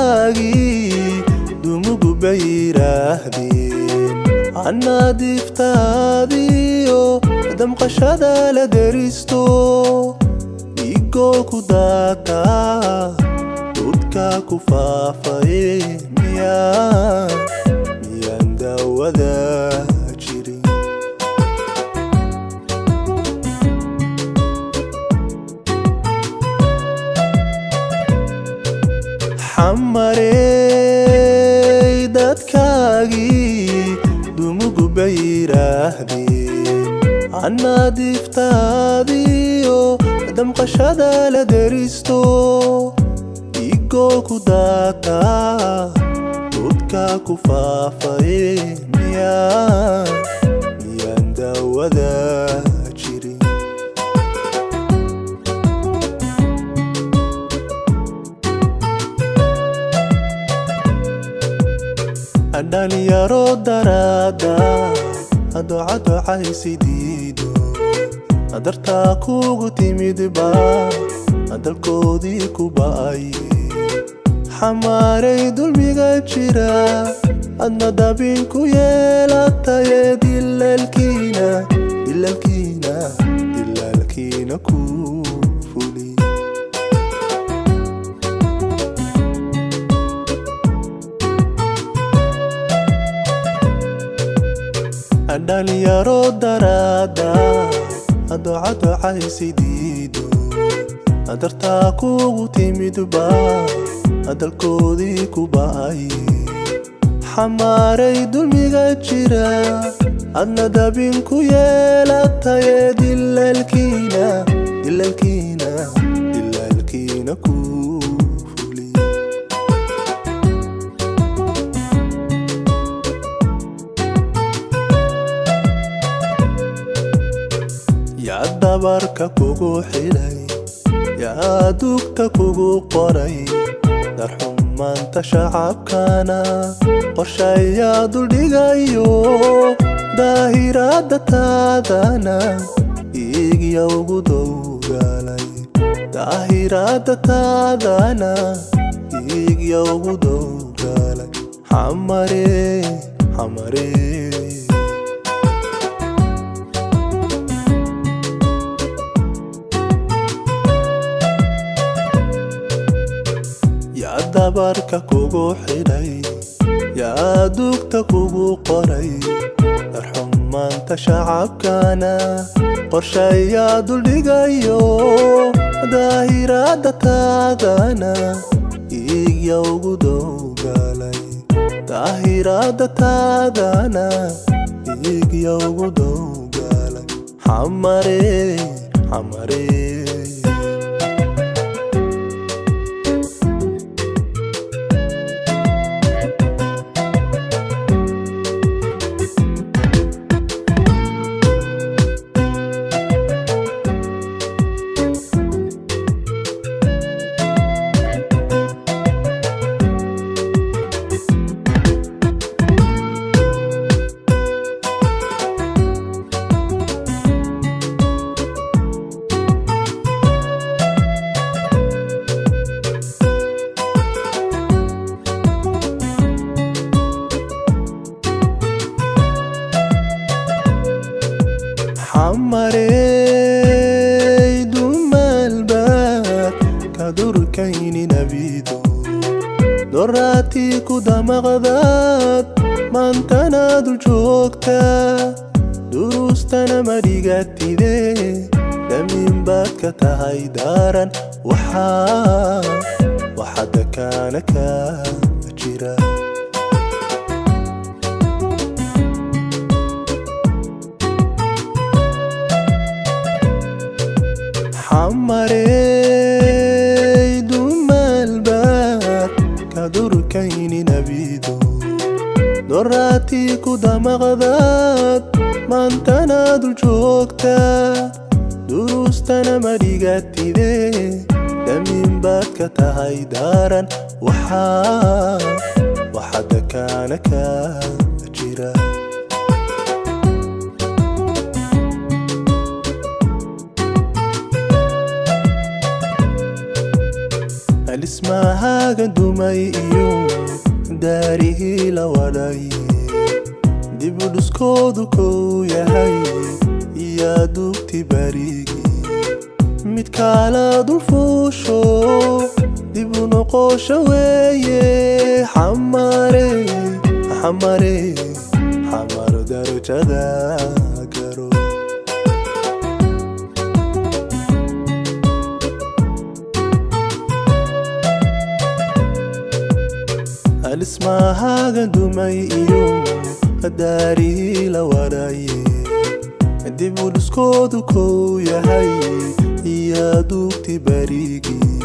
dadkaagii dumugu bayiraahdeen anna diftaadiyo damqashada la deristo igoo ku daataa dudka ku faafaye miyaan daawada jirin xamarey dadkaagii dumugu bayiraahdeen anna diftaadiyo damqashada la deristo igoo ku daataa dudka ku faafaye miyaan daawada jirin dhalinyaro daraada adoocaysidiido dartaa kugu timidba dalkoodii ku ba'aye xamaarey dulmiga jira adna dabin ku yeelataye dilaalkiina ku fuli dhalinyaro daraada adoocaysidiido dartaa kugu timidba dalkoodii ku ba'aye xamaarey dulmiga jira adna dabin ku yeelataye dilaalkiina ku fuli yaa dabarka kugu xilay yaa dugta kugu qoray darxumaanta shacabkana qorshayaa duldhigayo daahiraadda taadana iigya ugu dowgalay daahiraadda taadana iigya ugu dowgalay xamarey dabarka kugu xidhay yaa dugta kugu qoray darxumaanta shacabkana qorshayaa duldhigayo daahiraadda taadana iigya ugu dowgalay daahiraadda taadana iigya ugu dowgalay xamarey xamarey dumalbaad ka durkayni nabido doraatii ku damaqdaad maantana dul joogta durustana ma dhigatide damin baad ka tahay daaran waxa dakaana ka jira xamarey dumalbaad ka durkayni nabido doraatii ku damaqdaad maantana dul joogta durustana ma dhigatide damin baad ka tahay daaran waxa dakaana ka jira dhismahaagan dumay iyo daarihii la wadhay dib u dhiskoodu kow yahay iyaa dugti barigii mid kala dul fuusho dib u noqosho weeye xamar darajada garo dhismahaagan dumay iyo daarihii la wadhay dib u dhiskoodu kow yahay iyaa dugti barigii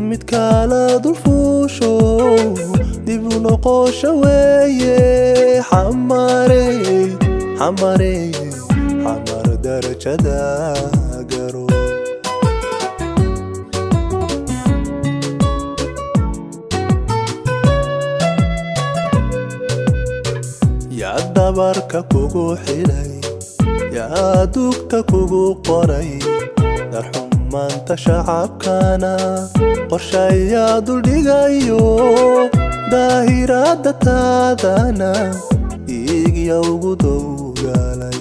mid kala dul fuusho dib u noqosho weeye xamar darajada garo yaa dabarka kugu xidhay yaa dugta kugu qoray darxumaanta shacabkana qorshayaa duldhigayo daahiraadda taadana dhiigya ugu dowgalay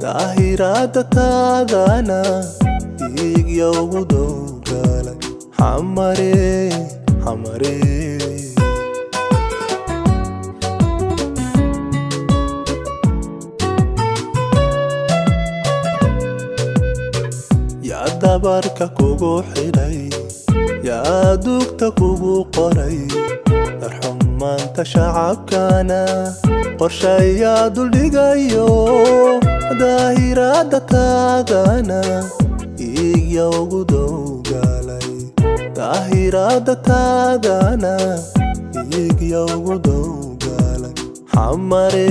daahiraadda taadana dhiigya ugu dowgalay xamare yaa dabarka kugu xidhay yaa dugta kugu qoray darxumaanta shacabkana qorshayaa duldhigayo daahiraadda taadana dhiigya ugu dowgalay daahiraadda taadana dhiigya ugu dowgalay xamare